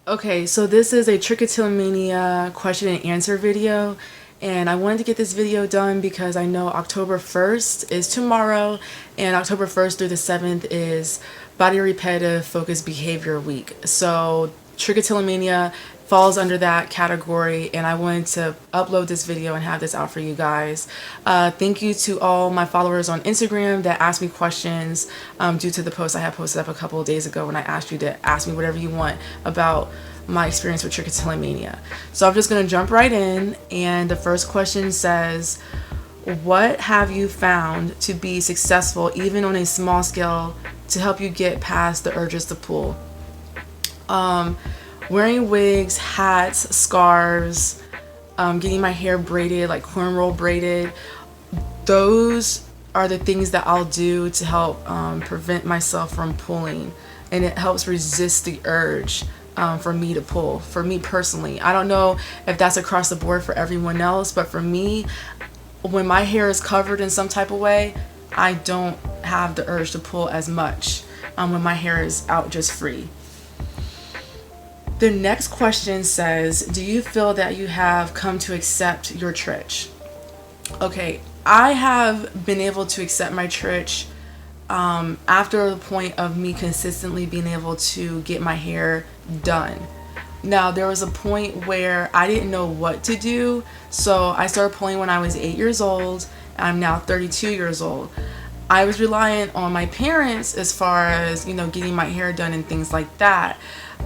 Okay, so this is a Trichotillomania question and answer video, and I wanted to get this video done because I know October 1st is tomorrow, and October 1st through the 7th is Body Repetitive Focused Behavior Week. So Trichotillomania falls under that category, and I wanted to upload this video and have this out for you guys. Thank you to all my followers on Instagram that asked me questions due to the post I had posted up a couple of days ago when I asked you to ask me whatever you want about my experience with trichotillomania. So I'm just going to jump right in, and the first question says, what have you found to be successful even on a small scale to help you get past the urges to pull? Wearing wigs, hats, scarves, getting my hair braided, like cornrow braided. Those are the things that I'll do to help prevent myself from pulling, and it helps resist the urge for me to pull. For me personally, I don't know if that's across the board for everyone else, but for me, when my hair is covered in some type of way, I don't have the urge to pull as much when my hair is out just free. The next question says, do you feel that you have come to accept your trich? Okay, I have been able to accept my trich after the point of me consistently being able to get my hair done. Now, there was a point where I didn't know what to do, so I started pulling when I was 8 years old. I'm now 32 years old. I was reliant on my parents as far as, getting my hair done and things like that.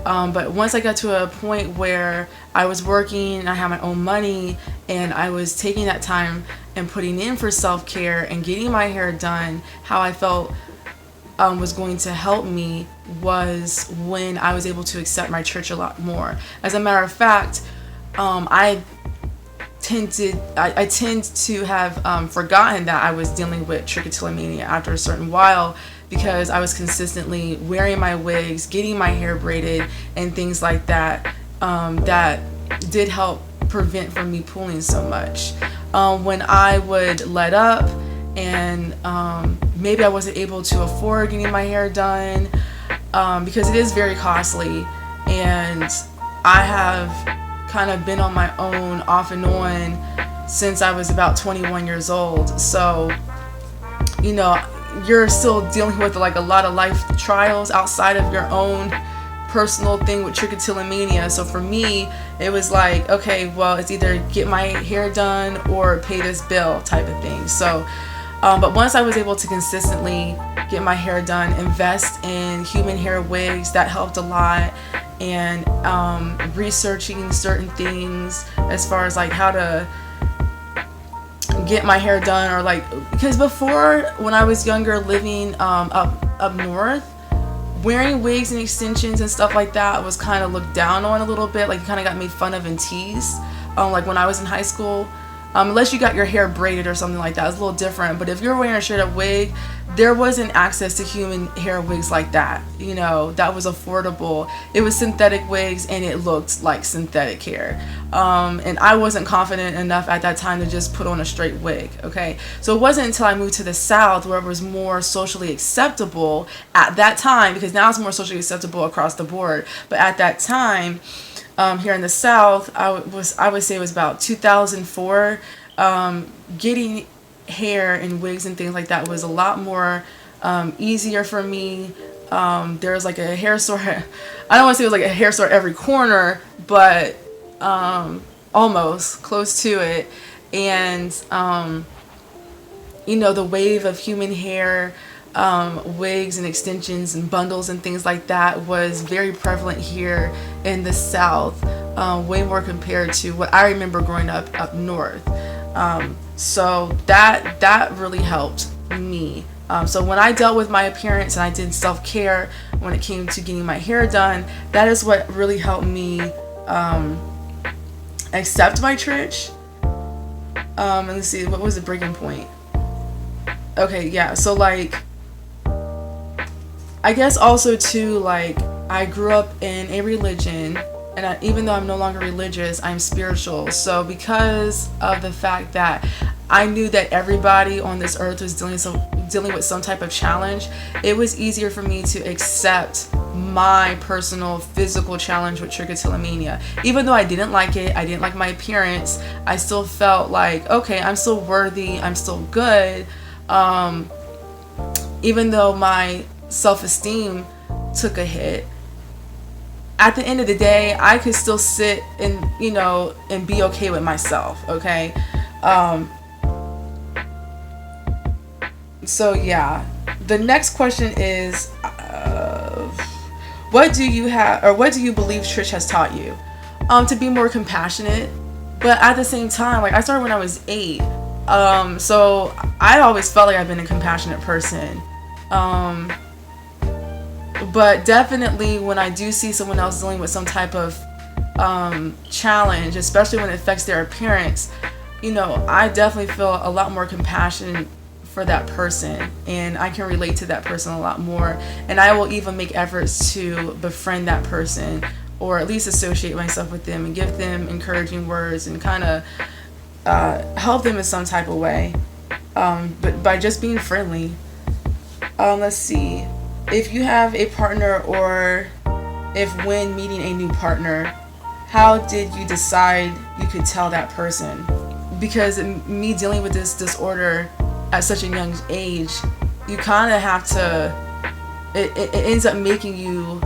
But once I got to a point where I was working, I had my own money, and I was taking that time and putting in for self-care and getting my hair done, how I felt was going to help me was when I was able to accept my trich a lot more. As a matter of fact, I tend to have forgotten that I was dealing with trichotillomania after a certain while, because I was consistently wearing my wigs, getting my hair braided, and things like that, that did help prevent from me pulling so much. When I would let up and maybe I wasn't able to afford getting my hair done, because it is very costly, and I have kind of been on my own off and on since I was about 21 years old. So, you're still dealing with like a lot of life trials outside of your own personal thing with trichotillomania. So for me, it was like, okay, well, it's either get my hair done or pay this bill type of thing. So but once I was able to consistently get my hair done, invest in human hair wigs, that helped a lot, and researching certain things as far as like how to get my hair done, or like, because before, when I was younger, living up north, wearing wigs and extensions and stuff like that was kind of looked down on a little bit. Like, you kind of got made fun of and teased. Like when I was in high school, unless you got your hair braided or something like that, it's a little different. But if you're wearing a straight up wig, there wasn't access to human hair wigs like that. That was affordable. It was synthetic wigs, and it looked like synthetic hair. And I wasn't confident enough at that time to just put on a straight wig, okay? So it wasn't until I moved to the South where it was more socially acceptable at that time, because now it's more socially acceptable across the board. But at that time, here in the South, I would say it was about 2004, getting hair and wigs and things like that was a lot more easier for me. There was like a hair store, I don't want to say it was like a hair store every corner, but almost close to it. And the wave of human hair wigs and extensions and bundles and things like that was very prevalent here in the South, way more compared to what I remember growing up north. So that really helped me. So when I dealt with my appearance and I did self-care when it came to getting my hair done, that is what really helped me accept my trich. And let's see, what was the breaking point? Okay, yeah, so like, I guess also too, like, I grew up in a religion, and even though I'm no longer religious, I'm spiritual. So because of the fact that I knew that everybody on this earth was dealing with some type of challenge, it was easier for me to accept my personal physical challenge with trichotillomania. Even though I didn't like it, I didn't like my appearance, I still felt like, okay, I'm still worthy, I'm still good. Even though my self-esteem took a hit, at the end of the day, I could still sit and, and be okay with myself, okay? So yeah, the next question is, what do you believe Trich has taught you? To be more compassionate, but at the same time, like, I started when I was 8, so I always felt like I've been a compassionate person, but definitely when I do see someone else dealing with some type of challenge, especially when it affects their appearance, I definitely feel a lot more compassion for that person, and I can relate to that person a lot more, and I will even make efforts to befriend that person, or at least associate myself with them and give them encouraging words and kind of help them in some type of way, but by just being friendly. Let's see, if you have a partner, or if when meeting a new partner, how did you decide you could tell that person? Because me dealing with this disorder at such a young age, you kind of have to, it ends up making you,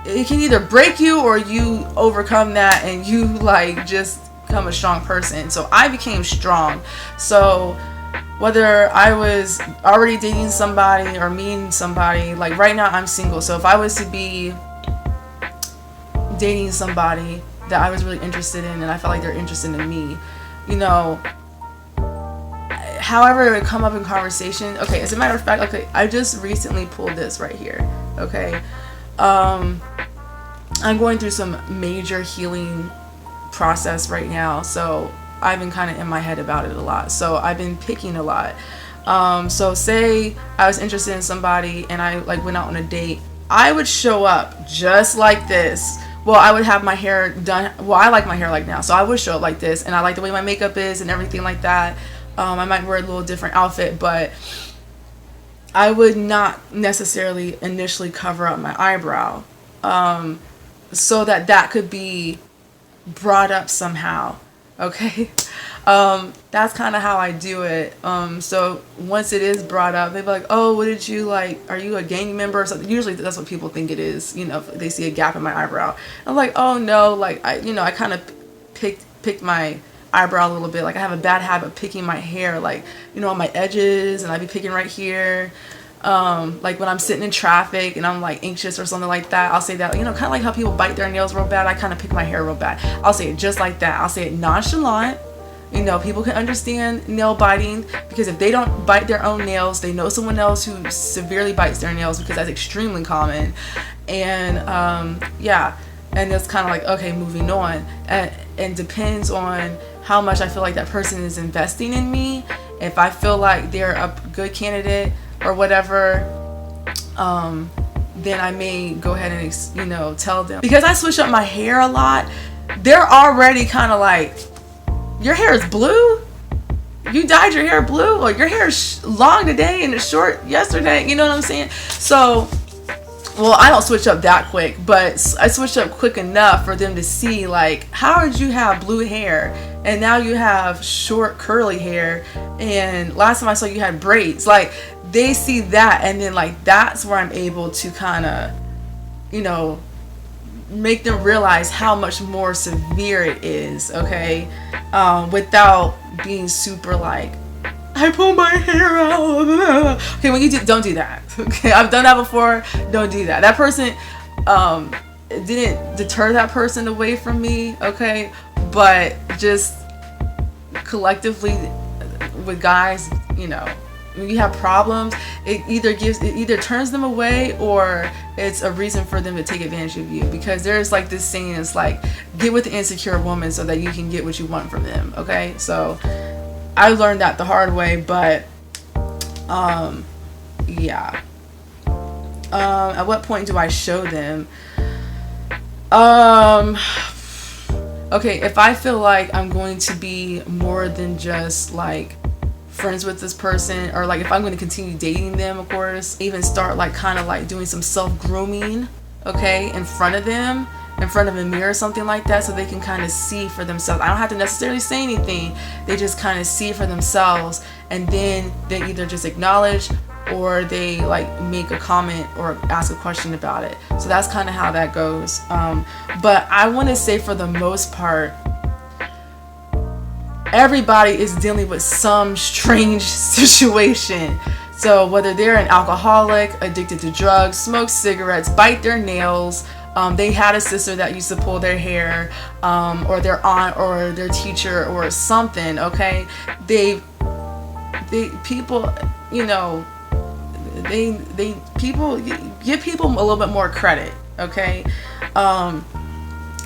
it can either break you or you overcome that and you like just become a strong person. So I became strong. So whether I was already dating somebody or meeting somebody, like right now I'm single, so if I was to be dating somebody that I was really interested in and I felt like they're interested in me, however it would come up in conversation. Okay, as a matter of fact, okay, I just recently pulled this right here, okay? I'm going through some major healing process right now, so I've been kind of in my head about it a lot, so I've been picking a lot. So say I was interested in somebody and I like went out on a date, I would show up just like this. Well, I would have my hair done, well, I like my hair like now, so I would show up like this, and I like the way my makeup is and everything like that. I might wear a little different outfit, but I would not necessarily initially cover up my eyebrow, so that could be brought up somehow, okay? That's kind of how I do it. So once it is brought up, they'd be like, oh, what did you like? Are you a gang member or something? Usually that's what people think it is, if they see a gap in my eyebrow. I'm like, oh no, like I kind of picked my eyebrow a little bit. Like I have a bad habit of picking my hair, like on my edges, and I'd be picking right here. Like when I'm sitting in traffic and I'm like anxious or something like that, I'll say that, kind of like how people bite their nails real bad, I kind of pick my hair real bad. I'll say it just like that. I'll say it nonchalant. People can understand nail biting, because if they don't bite their own nails, they know someone else who severely bites their nails, because that's extremely common. And yeah, and it's kind of like, okay, moving on, and depends on how much I feel like that person is investing in me. If I feel like they're a good candidate or whatever, then I may go ahead and tell them. Because I switch up my hair a lot, they're already kind of like, your hair is blue? You dyed your hair blue? Or your hair is long today and it's short yesterday? You know what I'm saying? So, well, I don't switch up that quick, but I switch up quick enough for them to see, like, how did you have blue hair and now you have short curly hair, and last time I saw you had braids? Like, they see that, and then like that's where I'm able to kind of make them realize how much more severe it is, okay, without being super like, I pull my hair out. Okay, when you don't do that. Okay, I've done that before. Don't do that. That person, it didn't deter that person away from me, okay, but just collectively with guys, when you have problems, it either turns them away or it's a reason for them to take advantage of you, because there's like this saying, it's like, get with the insecure woman so that you can get what you want from them, okay? So I learned that the hard way, but yeah. At what point do I show them? Okay, if I feel like I'm going to be more than just like friends with this person, or like if I'm going to continue dating them, of course, even start like kind of like doing some self-grooming, okay, in front of them, in front of a mirror or something like that, so they can kind of see for themselves. I don't have to necessarily say anything. They just kind of see for themselves, and then they either just acknowledge or they like make a comment or ask a question about it. So that's kind of how that goes. But I want to say for the most part, everybody is dealing with some strange situation. So whether they're an alcoholic, addicted to drugs, smoke cigarettes, bite their nails, they had a sister that used to pull their hair, or their aunt or their teacher or something, okay? They people, you know, people give people a little bit more credit, okay?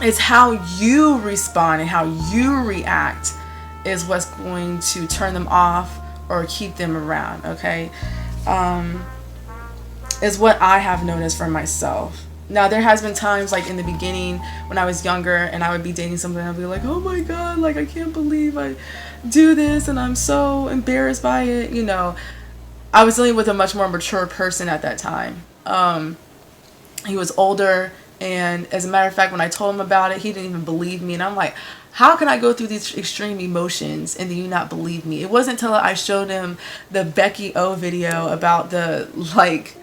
It's how you respond and how you react is what's going to turn them off or keep them around, okay? Is what I have noticed for myself. Now, there has been times like in the beginning when I was younger and I would be dating someone and I'd be like, oh my God, like I can't believe I do this and I'm so embarrassed by it, you know. I was dealing with a much more mature person at that time. He was older, and as a matter of fact, when I told him about it, he didn't even believe me. And I'm like, how can I go through these extreme emotions and then you not believe me? It wasn't until I showed him the Becky O video about the, like,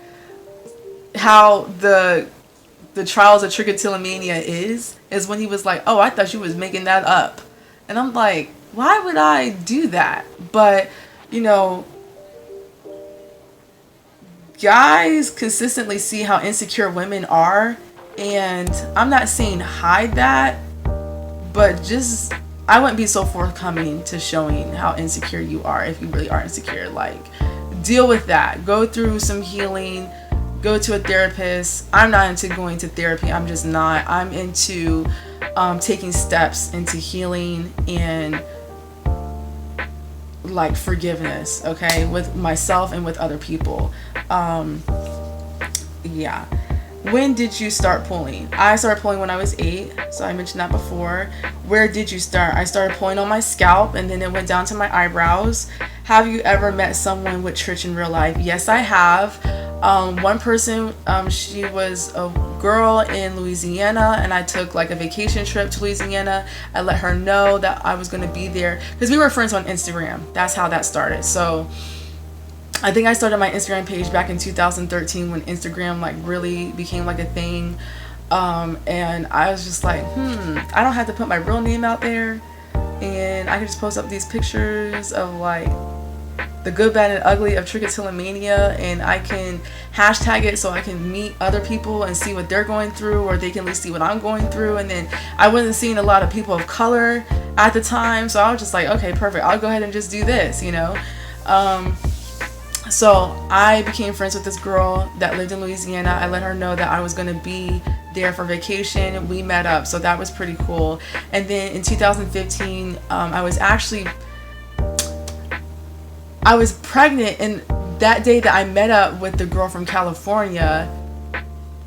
how the trials of trichotillomania is when he was like, oh, I thought you was making that up. And I'm like, why would I do that? But, you know, guys consistently see how insecure women are, and I'm not saying hide that, but just, I wouldn't be so forthcoming to showing how insecure you are if you really are insecure. Like, deal with that. Go through some healing. Go to a therapist. I'm not into going to therapy. I'm just not. I'm into taking steps into healing and like forgiveness, okay, with myself and with other people. Yeah. When did you start pulling? I started pulling when I was 8, so I mentioned that before. Where did you start? I started pulling on my scalp, and then it went down to my eyebrows. Have you ever met someone with Trich in real life? Yes, I have. One person, she was a girl in Louisiana, and I took like a vacation trip to Louisiana. I let her know that I was going to be there because we were friends on Instagram. That's how that started. So I think I started my Instagram page back in 2013 when Instagram like really became like a thing. And I was just like, I don't have to put my real name out there, and I can just post up these pictures of like the good, bad, and ugly of trichotillomania, and I can hashtag it so I can meet other people and see what they're going through, or they can at least see what I'm going through. And then I wasn't seeing a lot of people of color at the time, so I was just like, okay, perfect, I'll go ahead and just do this, you know. So I became friends with this girl that lived in Louisiana. I let her know that I was going to be there for vacation. We met up, so that was pretty cool. And then in 2015, I was pregnant, and that day that I met up with the girl from California,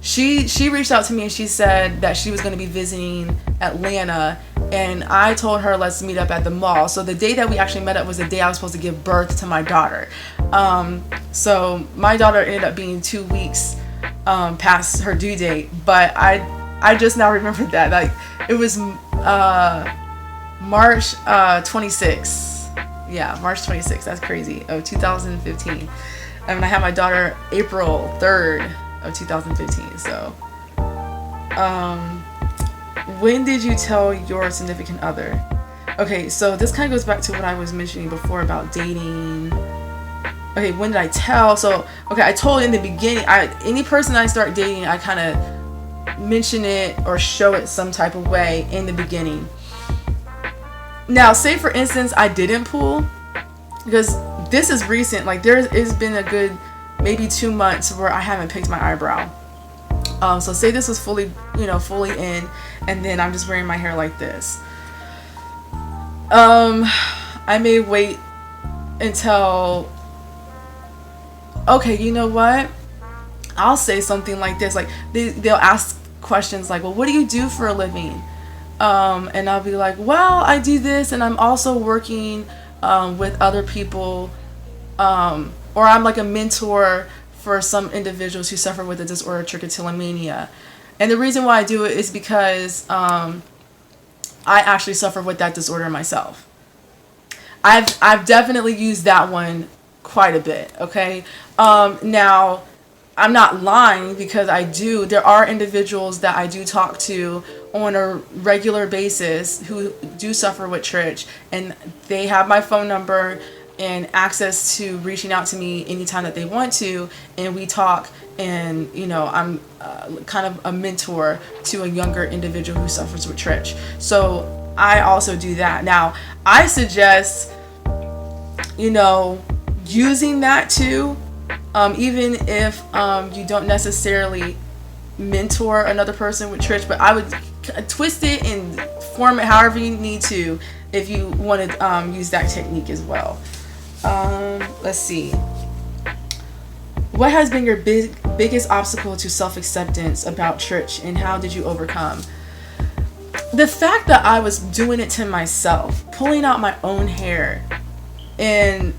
she reached out to me and she said that she was going to be visiting Atlanta, and I told her let's meet up at the mall. So the day that we actually met up was the day I was supposed to give birth to my daughter. So my daughter ended up being 2 weeks past her due date, but I just now remembered that, like, it was March 26th. Yeah, March 26th. That's crazy. Of 2015. And I had my daughter April 3rd of 2015. So, when did you tell your significant other? Okay, so this kind of goes back to what I was mentioning before about dating. Okay, when did I tell? So, okay, I told in the beginning. Any person I start dating, I kind of mention it or show it some type of way in the beginning. Now, say for instance, I didn't pull, because this is recent. Like, it's been a good maybe 2 months where I haven't picked my eyebrow. So say this was fully in, and then I'm just wearing my hair like this. I may wait until, okay, you know what? I'll say something like this. Like, they'll ask questions like, well, what do you do for a living? And I'll be like, well, I do this, and I'm also working with other people, or I'm like a mentor for some individuals who suffer with the disorder trichotillomania. And the reason why I do it is because I actually suffer with that disorder myself. I've definitely used that one quite a bit. Okay. Now, I'm not lying, because I do. There are individuals that I do talk to on a regular basis who do suffer with Trich, and they have my phone number and access to reaching out to me anytime that they want to, and we talk. And I'm kind of a mentor to a younger individual who suffers with Trich. So I also do that. Now, I suggest using that too. Even if you don't necessarily mentor another person with Trich, but I would twist it and form it however you need to if you want to use that technique as well. Let's see. What has been your biggest obstacle to self-acceptance about Trich, and how did you overcome? The fact that I was doing it to myself, pulling out my own hair, and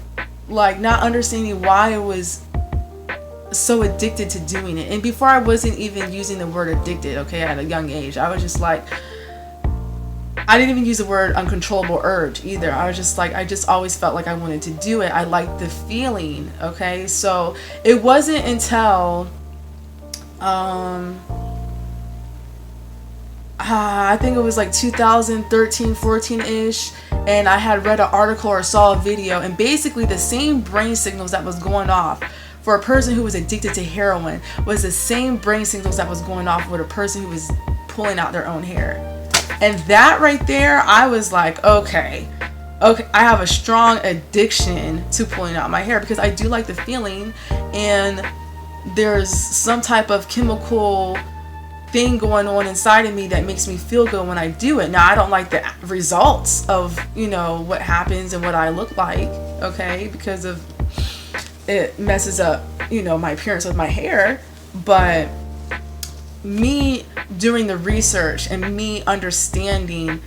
like not understanding why I was so addicted to doing it. And before, I wasn't even using the word addicted, okay, at a young age. I was just like, I didn't even use the word uncontrollable urge either. I was just like, I just always felt like I wanted to do it. I liked the feeling, okay? So it wasn't until I think it was like 2013, 14-ish, and I had read an article or saw a video, and basically the same brain signals that was going off for a person who was addicted to heroin was the same brain signals that was going off with a person who was pulling out their own hair. And that right there, I was like, okay, I have a strong addiction to pulling out my hair, because I do like the feeling, and there's some type of chemical thing going on inside of me that makes me feel good when I do it. Now, I don't like the results of what happens and what I look like, okay, because of it messes up my appearance with my hair. But me doing the research and me understanding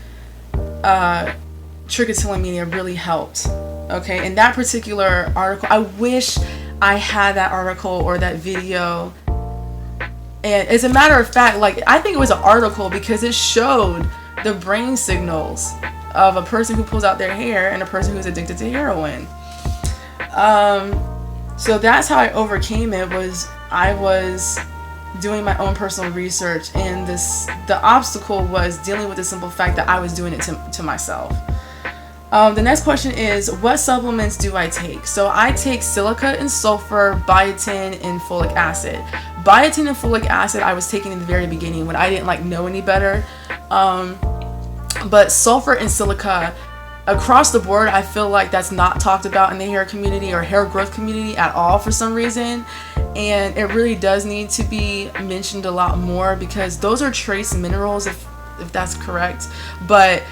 trichotillomania really helped, okay? And that particular article, I wish I had that article or that video. And as a matter of fact, like, I think it was an article because it showed the brain signals of a person who pulls out their hair and a person who's addicted to heroin. So that's how I overcame it. I was doing my own personal research, and the obstacle was dealing with the simple fact that I was doing it to myself. The next question is, what supplements do I take? So I take silica and sulfur, biotin, and folic acid. Biotin and folic acid I was taking in the very beginning when I didn't know any better. But sulfur and silica, across the board, I feel like that's not talked about in the hair community or hair growth community at all for some reason. And it really does need to be mentioned a lot more, because those are trace minerals, if that's correct. But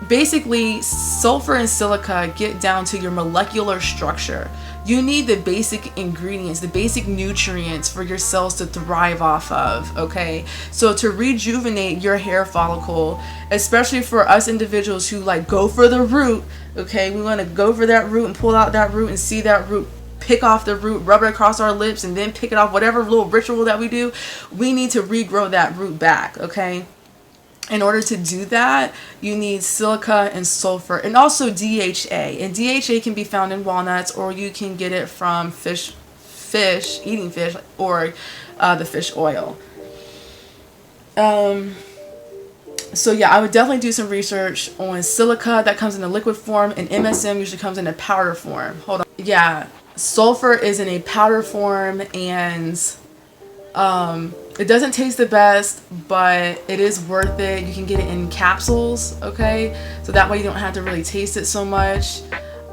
basically, sulfur and silica get down to your molecular structure. You need the basic ingredients, the basic nutrients for your cells to thrive off of, okay? So to rejuvenate your hair follicle, especially for us individuals who go for the root, okay? We want to go for that root and pull out that root and see that root, pick off the root, rub it across our lips, and then pick it off, whatever little ritual that we do. We need to regrow that root back, okay? In order to do that, you need silica and sulfur, and also DHA. And DHA can be found in walnuts, or you can get it from eating fish, or the fish oil. So yeah, I would definitely do some research on silica. That comes in a liquid form, and MSM usually comes in a powder form. Hold on. Yeah, sulfur is in a powder form, and it doesn't taste the best, but it is worth it. You can get it in capsules, okay? So that way you don't have to really taste it so much.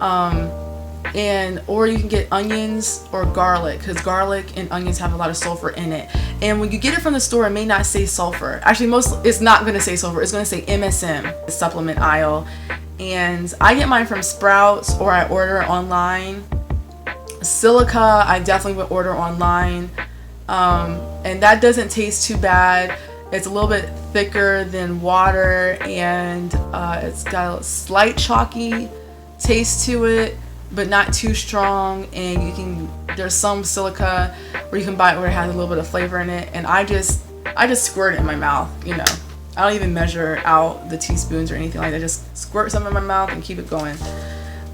Or you can get onions or garlic, because garlic and onions have a lot of sulfur in it. And when you get it from the store, it may not say sulfur. Actually, it's not going to say sulfur. It's going to say MSM, the supplement aisle. And I get mine from Sprouts, or I order it online. Silica, I definitely would order online. And that doesn't taste too bad. It's a little bit thicker than water, and it's got a slight chalky taste to it, but not too strong. And there's some silica where you can buy it where it has a little bit of flavor in it, and I just squirt it in my mouth. I don't even measure out the teaspoons or anything like that. Just squirt some in my mouth and keep it going.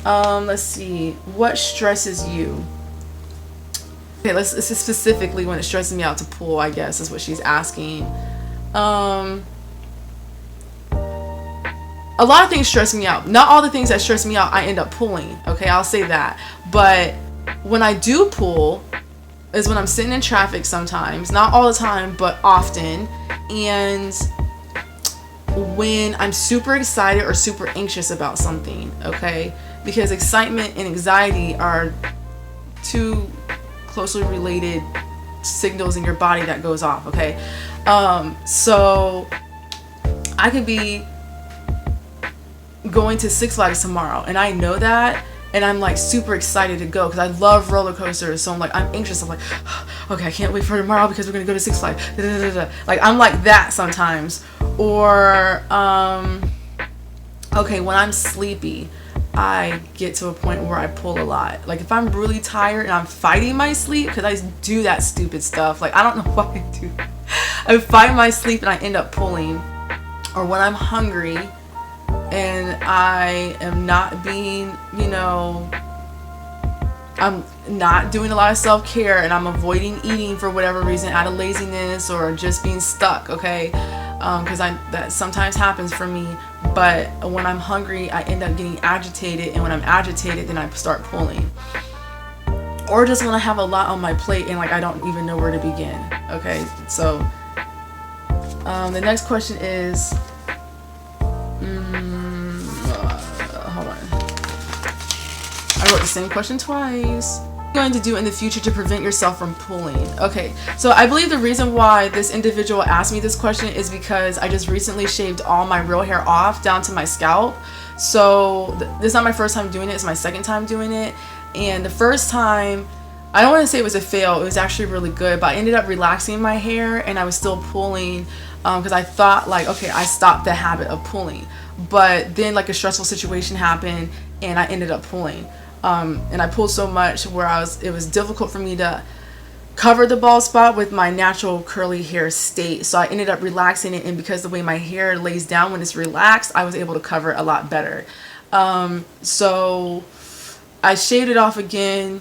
Let's see, what stresses you? Okay, this is specifically when it stresses me out to pull, I guess is what she's asking. A lot of things stress me out. Not all the things that stress me out I end up pulling. Okay, I'll say that. But when I do pull is when I'm sitting in traffic sometimes. Not all the time, but often. And when I'm super excited or super anxious about something. Okay, because excitement and anxiety are two closely related signals in your body that goes off. Okay, so I could be going to Six Flags tomorrow and I know that, and I'm like super excited to go because I love roller coasters. So I'm anxious. I'm like, okay, I can't wait for tomorrow because we're gonna go to Six Flags. Like I'm like that sometimes. Or okay, when I'm sleepy, I get to a point where I pull a lot. Like if I'm really tired and I'm fighting my sleep, because I do that stupid stuff. Like I don't know why I do that. I fight my sleep and I end up pulling. Or when I'm hungry and I am not being, I'm not doing a lot of self-care and I'm avoiding eating for whatever reason out of laziness or just being stuck, okay? Because that sometimes happens for me. But when I'm hungry, I end up getting agitated, and when I'm agitated, then I start pulling. Or just when I have a lot on my plate and I don't even know where to begin. Okay, so the next question is, hold on. I wrote the same question twice. What are you going to do in the future to prevent yourself from pulling? Okay, so I believe the reason why this individual asked me this question is because I just recently shaved all my real hair off down to my scalp. So this is not my first time doing it, it's my second time doing it. And the first time, I don't want to say it was a fail, it was actually really good, but I ended up relaxing my hair and I was still pulling because I thought okay, I stopped the habit of pulling. But then a stressful situation happened and I ended up pulling. And I pulled so much where it was difficult for me to cover the bald spot with my natural curly hair state. So I ended up relaxing it, and because the way my hair lays down when it's relaxed, I was able to cover it a lot better. So I shaved it off again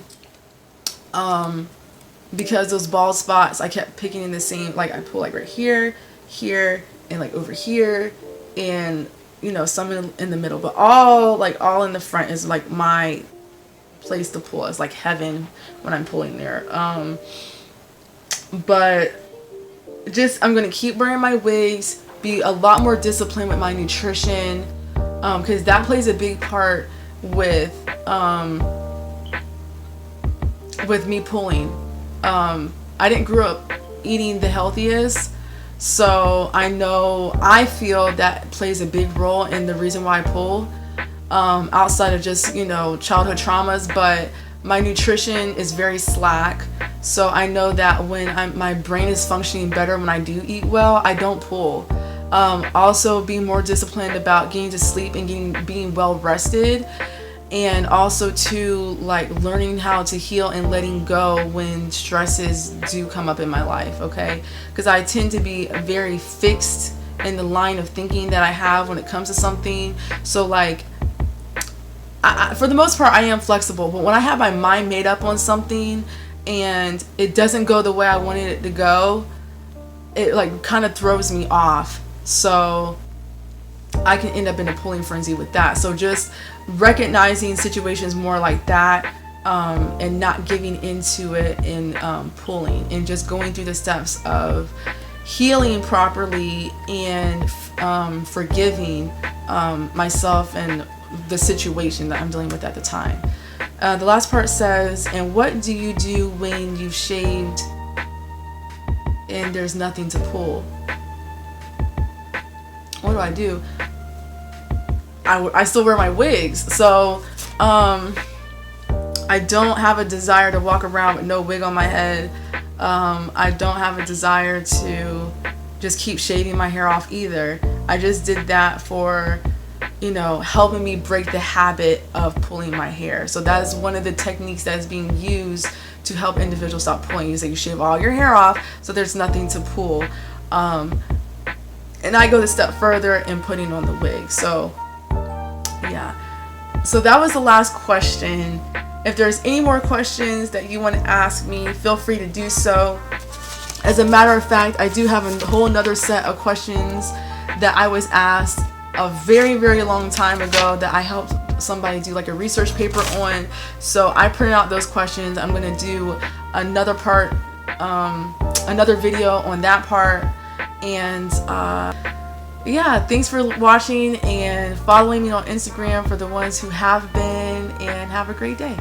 because those bald spots, I kept picking in the same, I pull right here, here, and over here, and some in the middle, but all in the front is my place to pull. It's like heaven when I'm pulling there. But I'm gonna keep wearing my wigs, be a lot more disciplined with my nutrition, because that plays a big part with me pulling. I didn't grow up eating the healthiest, so I feel that plays a big role in the reason why I pull. Outside of just childhood traumas, but my nutrition is very slack, so I know that when my brain is functioning better when I do eat well, I don't pull. Also being more disciplined about getting to sleep and being well rested, and also to learning how to heal and letting go when stresses do come up in my life, okay? Because I tend to be very fixed in the line of thinking that I have when it comes to something. So for the most part, I am flexible, but when I have my mind made up on something and it doesn't go the way I wanted it to go, it kind of throws me off. So I can end up in a pulling frenzy with that. So just recognizing situations more like that, and not giving into it in pulling, and just going through the steps of healing properly and forgiving myself and the situation that I'm dealing with at the time. The last part says, and what do you do when you've shaved and there's nothing to pull? What do I do? I still wear my wigs, so I don't have a desire to walk around with no wig on my head. I don't have a desire to just keep shaving my hair off either. I just did that for you know, helping me break the habit of pulling my hair. So that is one of the techniques that is being used to help individuals stop pulling. Is that you shave all your hair off so there's nothing to pull. And I go the step further in putting on the wig. So yeah, so that was the last question. If there's any more questions that you want to ask me, feel free to do so. As a matter of fact, I do have a whole another set of questions that I was asked a very, very long time ago that I helped somebody do like a research paper on. So I printed out those questions. I'm going to do another part, another video on that part. And yeah, thanks for watching and following me on Instagram for the ones who have been, and have a great day.